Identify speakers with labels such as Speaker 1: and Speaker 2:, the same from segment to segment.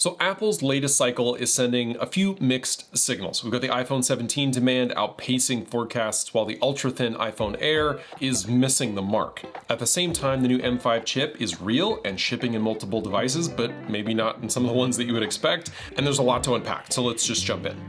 Speaker 1: So Apple's latest cycle is sending a few mixed signals. We've got the iPhone 17 demand outpacing forecasts while the ultra-thin iPhone Air is missing the mark. At the same time, the new M5 chip is real and shipping in multiple devices, but maybe not in some of the ones that you would expect. And there's a lot to unpack, so let's just jump in.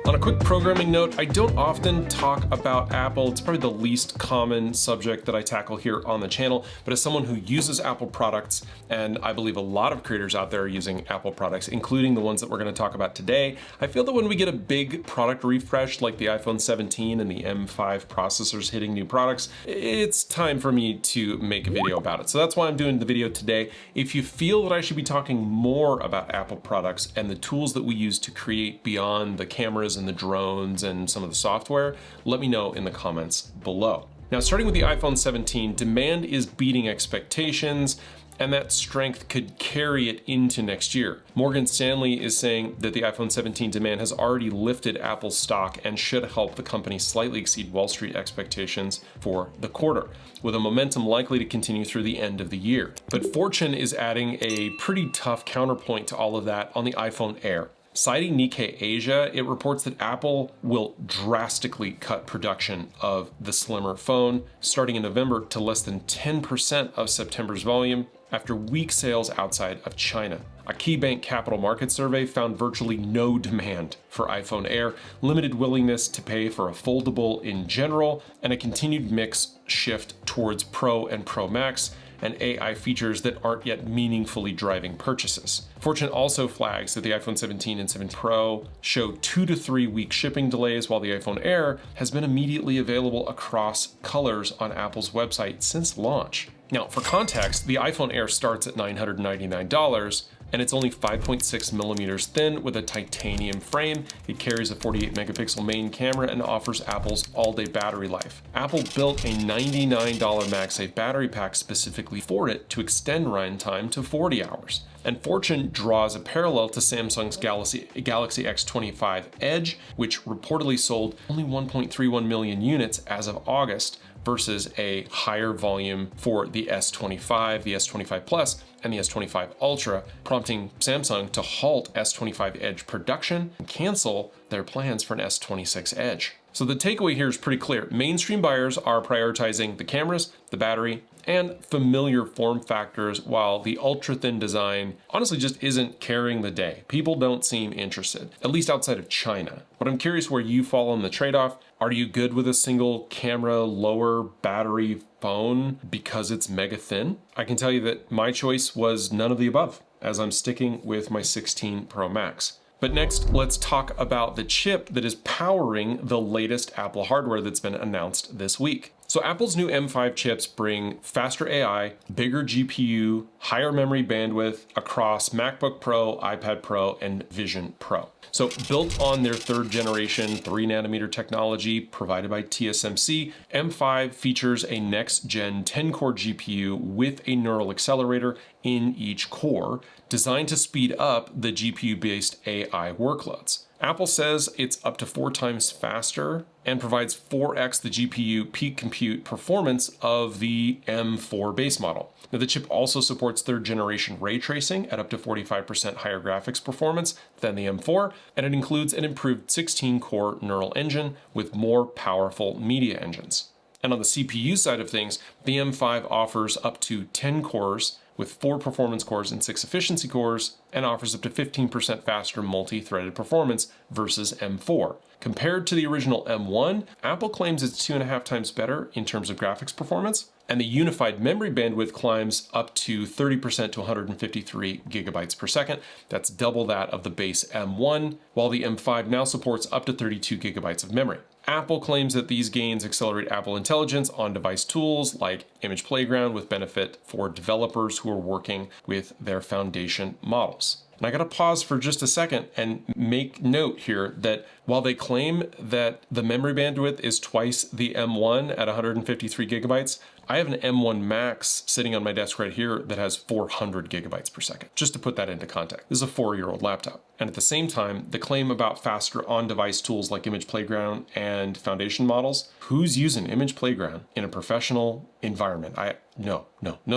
Speaker 1: On a quick programming note, I don't often talk about Apple. It's probably the least common subject that I tackle here on the channel, but as someone who uses Apple products, and I believe a lot of creators out there are using Apple products, including the ones that we're going to talk about today, I feel that when we get a big product refresh like the iPhone 17 and the M5 processors hitting new products, it's time for me to make a video about it. So that's why I'm doing the video today. If you feel that I should be talking more about Apple products and the tools that we use to create beyond the cameras and the drones and some of the software, let me know in the comments below. Now, starting with the iPhone 17, demand is beating expectations, and that strength could carry it into next year. Morgan Stanley is saying that the iPhone 17 demand has already lifted Apple's stock and should help the company slightly exceed Wall Street expectations for the quarter, with a momentum likely to continue through the end of the year. But Fortune is adding a pretty tough counterpoint to all of that on the iPhone Air. Citing Nikkei Asia, it reports that Apple will drastically cut production of the slimmer phone, starting in November to less than 10% of September's volume after weak sales outside of China. A KeyBank Capital Markets survey found virtually no demand for iPhone Air, limited willingness to pay for a foldable in general, and a continued mix shift towards Pro and Pro Max, and AI features that aren't yet meaningfully driving purchases. Fortune also flags that the iPhone 17 and 17 Pro show 2 to 3 week shipping delays, while the iPhone Air has been immediately available across colors on Apple's website since launch. Now, for context, the iPhone Air starts at $999, and it's only 5.6 millimeters thin with a titanium frame. It carries a 48 megapixel main camera and offers Apple's all-day battery life. Apple built a $99 MagSafe battery pack specifically for it to extend runtime to 40 hours. And Fortune draws a parallel to Samsung's Galaxy S25 Edge, which reportedly sold only 1.31 million units as of August, versus a higher volume for the S25, the S25 Plus, and the S25 Ultra, prompting Samsung to halt S25 Edge production and cancel their plans for an S26 Edge. So the takeaway here is pretty clear. Mainstream buyers are prioritizing the cameras, the battery, and familiar form factors, while the ultra-thin design honestly just isn't carrying the day. People don't seem interested, at least outside of China. But I'm curious where you fall on the trade-off. Are you good with a single camera, lower battery phone because it's mega thin? I can tell you that my choice was none of the above, as I'm sticking with my 16 Pro Max. But next, let's talk about the chip that is powering the latest Apple hardware that's been announced this week. So Apple's new M5 chips bring faster AI, bigger GPU, higher memory bandwidth across MacBook Pro, iPad Pro, and Vision Pro. So built on their third generation 3 nanometer technology provided by TSMC, M5 features a next gen 10 core GPU with a neural accelerator in each core, designed to speed up the GPU based AI workloads. Apple says it's up to 4 times faster and provides 4x the GPU peak compute performance of the M4 base model. Now, the chip also supports third generation ray tracing at up to 45% higher graphics performance than the M4, and it includes an improved 16 core neural engine with more powerful media engines. And on the CPU side of things, the M5 offers up to 10 cores with 4 performance cores and 6 efficiency cores, and offers up to 15% faster multi-threaded performance versus M4. Compared to the original M1, Apple claims it's 2.5 times better in terms of graphics performance, and the unified memory bandwidth climbs up to 30% to 153 gigabytes per second. That's double that of the base M1, while the M5 now supports up to 32 gigabytes of memory. Apple claims that these gains accelerate Apple Intelligence on device tools like Image Playground, with benefit for developers who are working with their foundation models. And I gotta pause for just a second and make note here that while they claim that the memory bandwidth is twice the M1 at 153 gigabytes, I have an M1 Max sitting on my desk right here that has 400 gigabytes per second, just to put that into context. This is a 4-year-old laptop. And at the same time, the claim about faster on-device tools like Image Playground and foundation models, who's using Image Playground in a professional environment? No,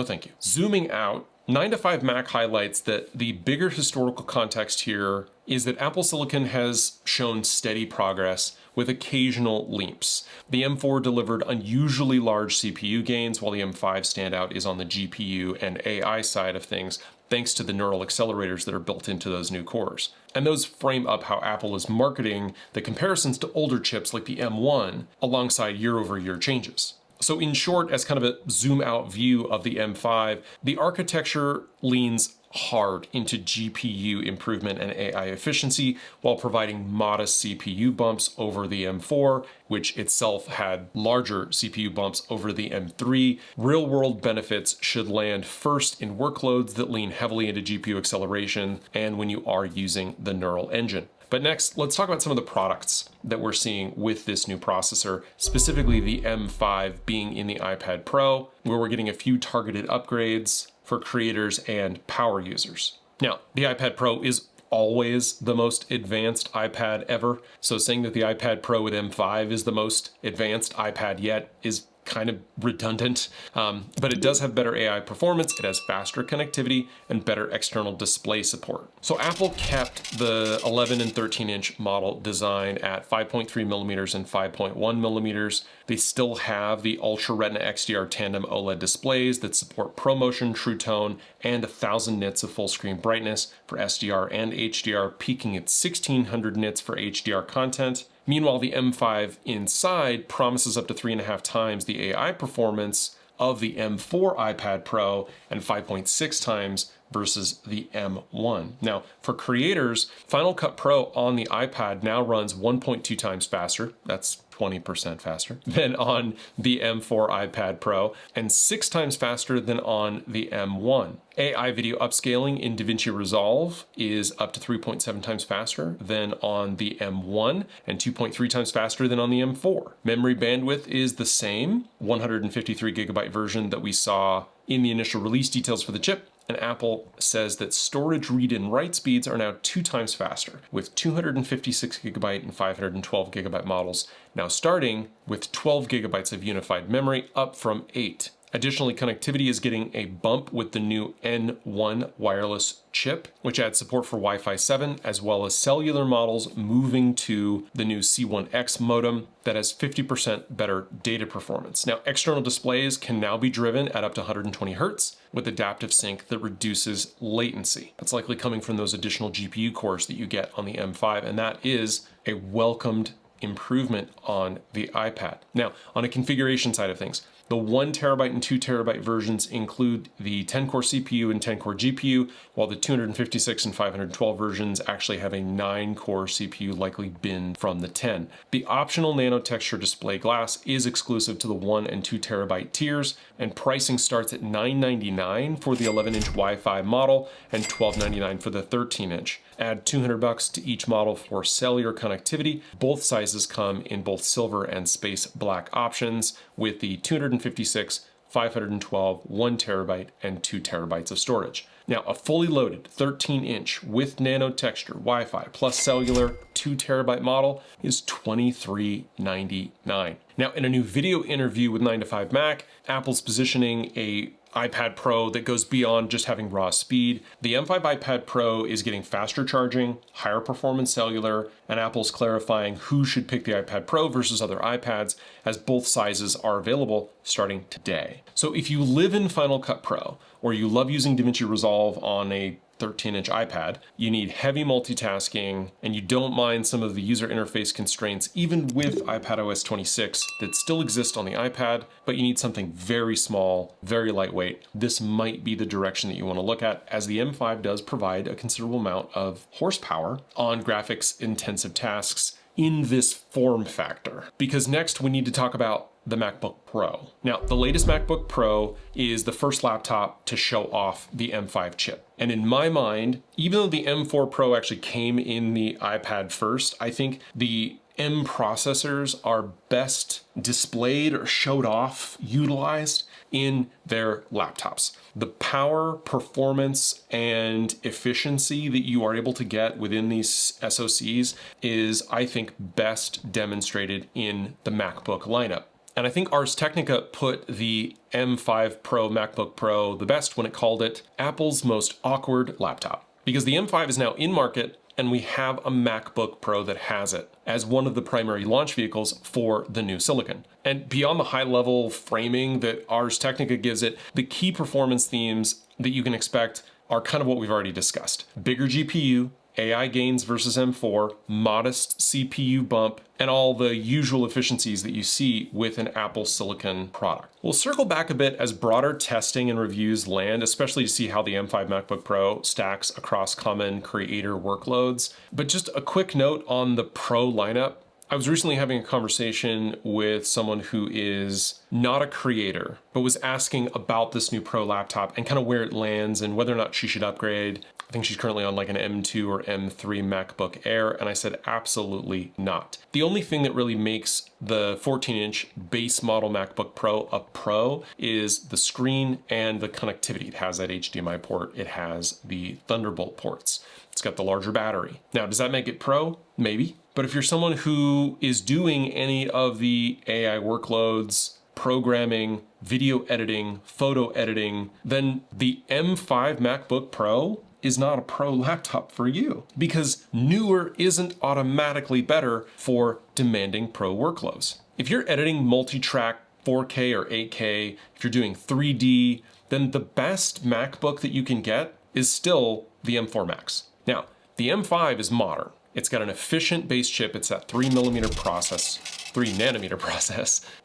Speaker 1: thank you. Zooming out, 9to5Mac highlights that the bigger historical context here is that Apple Silicon has shown steady progress with occasional leaps. The M4 delivered unusually large CPU gains, while the M5 standout is on the GPU and AI side of things, thanks to the neural accelerators that are built into those new cores. And those frame up how Apple is marketing the comparisons to older chips like the M1 alongside year-over-year changes. So in short, as kind of a zoom out view of the M5, the architecture leans hard into GPU improvement and AI efficiency while providing modest CPU bumps over the M4, which itself had larger CPU bumps over the M3. Real world benefits should land first in workloads that lean heavily into GPU acceleration and when you are using the neural engine. But next, let's talk about some of the products that we're seeing with this new processor, specifically the M5 being in the iPad Pro, where we're getting a few targeted upgrades for creators and power users. Now, the iPad Pro is always the most advanced iPad ever, so saying that the iPad Pro with M5 is the most advanced iPad yet is kind of redundant, but it does have better AI performance, it has faster connectivity, and better external display support. So Apple kept the 11 and 13-inch model design at 5.3 millimeters and 5.1 millimeters. They still have the Ultra Retina XDR tandem OLED displays that support ProMotion, True Tone, and 1000 nits of full screen brightness for SDR and HDR, peaking at 1600 nits for HDR content. Meanwhile, the M5 inside promises up to 3.5 times the AI performance of the M4 iPad Pro and 5.6 times versus the M1. Now, for creators, Final Cut Pro on the iPad now runs 1.2 times faster. That's 20% faster than on the M4 iPad Pro and 6 times faster than on the M1. AI video upscaling in DaVinci Resolve is up to 3.7 times faster than on the M1 and 2.3 times faster than on the M4. Memory bandwidth is the same, 153 gigabyte version that we saw in the initial release details for the chip. And Apple says that storage read and write speeds are now 2 times faster, with 256 gigabyte and 512 gigabyte models now starting with 12 gigabytes of unified memory, up from 8. Additionally, connectivity is getting a bump with the new N1 wireless chip, which adds support for Wi-Fi 7, as well as cellular models moving to the new C1X modem that has 50% better data performance. Now, external displays can now be driven at up to 120 Hertz with adaptive sync that reduces latency. That's likely coming from those additional GPU cores that you get on the M5, and that is a welcomed improvement on the iPad. Now, on a configuration side of things, the 1 terabyte and 2 terabyte versions include the 10-core CPU and 10-core GPU, while the 256 and 512 versions actually have a 9-core CPU, likely binned from the 10. The optional nano texture display glass is exclusive to the 1 and 2 terabyte tiers, and pricing starts at $999 for the 11-inch Wi-Fi model and $1299 for the 13-inch. Add $200 to each model for cellular connectivity. Both sizes come in both silver and space black options, with the 256, 512, 1 terabyte, and 2 terabytes of storage. Now, a fully loaded 13-inch with nano texture Wi-Fi plus cellular 2 terabyte model is $2399. Now, in a new video interview with 9to5Mac, Apple's positioning a iPad Pro that goes beyond just having raw speed. The M5 iPad Pro is getting faster charging, higher performance cellular, and Apple's clarifying who should pick the iPad Pro versus other iPads, as both sizes are available starting today. So if you live in Final Cut Pro, or you love using DaVinci Resolve on a 13-inch iPad, you need heavy multitasking, and you don't mind some of the user interface constraints, even with iPadOS 26 that still exist on the iPad, but you need something very small, very lightweight. This might be the direction that you want to look at, as the M5 does provide a considerable amount of horsepower on graphics-intensive tasks in this form factor. Because next we need to talk about the MacBook Pro. Now, the latest MacBook Pro is the first laptop to show off the M5 chip. And in my mind, even though the M4 Pro actually came in the iPad first, I think the M processors are best displayed or showed off, utilized in their laptops. The power, performance, and efficiency that you are able to get within these SoCs is, I think, best demonstrated in the MacBook lineup. And I think Ars Technica put the M5 Pro MacBook Pro the best when it called it Apple's most awkward laptop. Because the M5 is now in market, and we have a MacBook Pro that has it as one of the primary launch vehicles for the new silicon. And beyond the high-level framing that Ars Technica gives it, the key performance themes that you can expect are kind of what we've already discussed. Bigger GPU, AI gains versus M4, modest CPU bump, and all the usual efficiencies that you see with an Apple Silicon product. We'll circle back a bit as broader testing and reviews land, especially to see how the M5 MacBook Pro stacks across common creator workloads. But just a quick note on the Pro lineup. I was recently having a conversation with someone who is not a creator, but was asking about this new Pro laptop and kind of where it lands and whether or not she should upgrade. I think she's currently on like an M2 or M3 MacBook Air, and I said absolutely not. The only thing that really makes the 14-inch base model MacBook Pro a Pro is the screen and the connectivity. It has that HDMI port, it has the Thunderbolt ports. It's got the larger battery. Now, does that make it Pro? Maybe. But if you're someone who is doing any of the AI workloads, programming, video editing, photo editing, then the M5 MacBook Pro is not a Pro laptop for you, because newer isn't automatically better for demanding Pro workloads. If you're editing multi-track 4K or 8K, if you're doing 3D, then the best MacBook that you can get is still the M4 Max. Now, the M5 is modern. It's got an efficient base chip. It's that 3 nanometer process.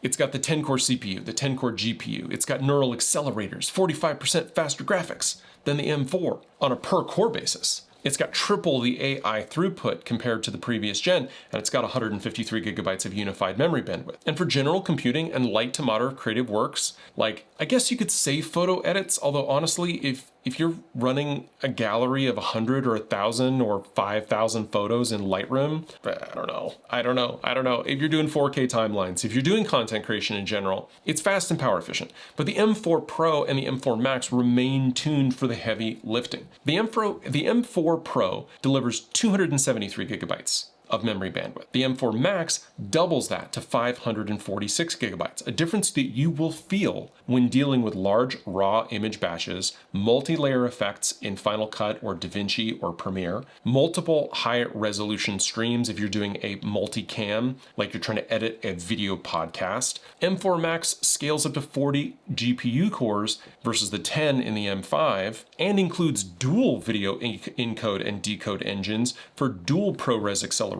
Speaker 1: It's got the 10-core CPU, the 10-core GPU. It's got neural accelerators, 45% faster graphics than the M4 on a per core basis. It's got triple the AI throughput compared to the previous gen, and it's got 153 gigabytes of unified memory bandwidth. And for general computing and light to moderate creative works, like, I guess you could say photo edits, although honestly, if you're running a gallery of 100 or 1,000 or 5,000 photos in Lightroom, I don't know. If you're doing 4K timelines, if you're doing content creation in general, it's fast and power efficient. But the M4 Pro and the M4 Max remain tuned for the heavy lifting. The M4 Pro delivers 273 gigabytes of memory bandwidth. The M4 Max doubles that to 546 gigabytes, a difference that you will feel when dealing with large raw image batches, multi-layer effects in Final Cut or DaVinci or Premiere, multiple high resolution streams if you're doing a multicam, like you're trying to edit a video podcast. M4 Max scales up to 40 GPU cores versus the 10 in the M5, and includes dual video encode and decode engines for dual ProRes acceleration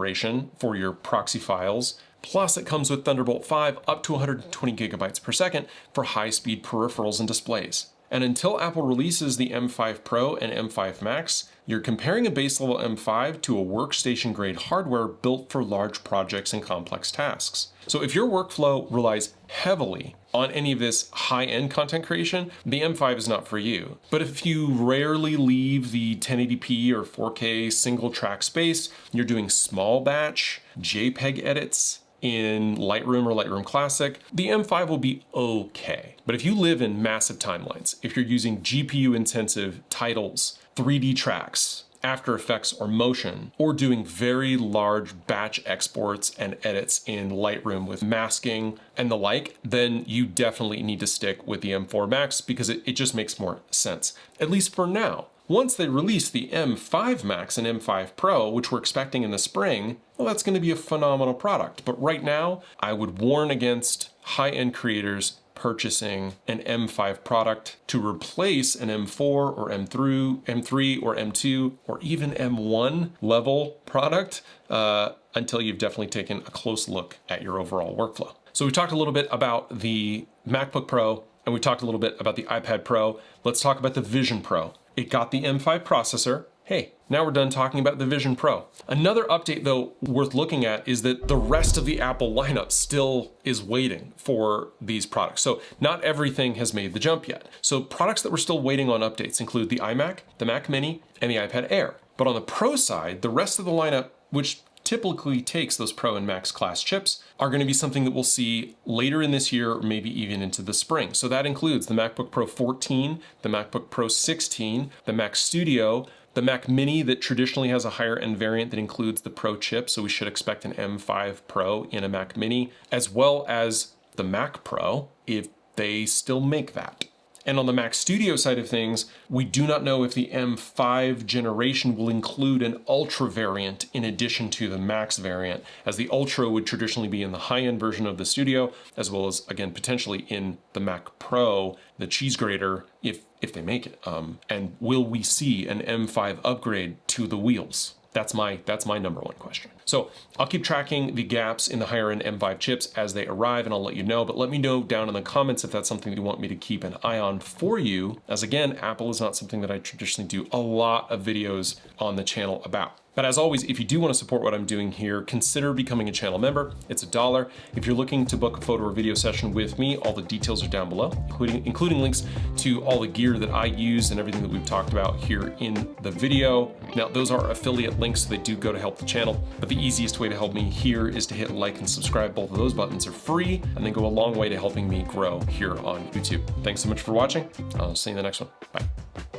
Speaker 1: for your proxy files. Plus, it comes with Thunderbolt 5 up to 120 gigabytes per second for high-speed peripherals and displays. And until Apple releases the M5 Pro and M5 Max, you're comparing a base level M5 to a workstation-grade hardware built for large projects and complex tasks. So if your workflow relies heavily on any of this high-end content creation, the M5 is not for you. But if you rarely leave the 1080p or 4K single track space, you're doing small batch JPEG edits in Lightroom or Lightroom Classic, the M5 will be okay. But if you live in massive timelines, if you're using GPU-intensive titles, 3D tracks, After Effects or Motion, or doing very large batch exports and edits in Lightroom with masking and the like, then you definitely need to stick with the M4 Max because it just makes more sense, at least for now. Once they release the M5 Max and M5 Pro, which we're expecting in the spring, well, that's going to be a phenomenal product. But right now, I would warn against high-end creators purchasing an M5 product to replace an M4 or M3 or M2 or even M1 level product until you've definitely taken a close look at your overall workflow. So we talked a little bit about the MacBook Pro and we talked a little bit about the iPad Pro. Let's talk about the Vision Pro. It got the M5 processor, Hey, now we're done talking about the Vision Pro. Another update though worth looking at is that the rest of the Apple lineup still is waiting for these products. So not everything has made the jump yet. So products that we're still waiting on updates include the iMac, the Mac Mini, and the iPad Air. But on the Pro side, the rest of the lineup, which typically takes those Pro and Max class chips, are going to be something that we'll see later in this year, or maybe even into the spring. So that includes the MacBook Pro 14, the MacBook Pro 16, the Mac Studio, the Mac Mini that traditionally has a higher end variant that includes the Pro chip, so we should expect an M5 Pro in a Mac Mini, as well as the Mac Pro, if they still make that. And on the Mac Studio side of things, we do not know if the M5 generation will include an Ultra variant in addition to the Max variant, as the Ultra would traditionally be in the high-end version of the Studio, as well as, again, potentially in the Mac Pro, the cheese grater, if they make it. And will we see an M5 upgrade to the wheels? That's my number one question. So I'll keep tracking the gaps in the higher end M5 chips as they arrive, and I'll let you know, but let me know down in the comments if that's something that you want me to keep an eye on for you, as again, Apple is not something that I traditionally do a lot of videos on the channel about. But as always, if you do want to support what I'm doing here, consider becoming a channel member. It's $1. If you're looking to book a photo or video session with me, all the details are down below, including links to all the gear that I use and everything that we've talked about here in the video. Now, those are affiliate links, so they do go to help the channel, but the easiest way to help me here is to hit like and subscribe. Both of those buttons are free, and they go a long way to helping me grow here on YouTube. Thanks so much for watching. I'll see you in the next one. Bye.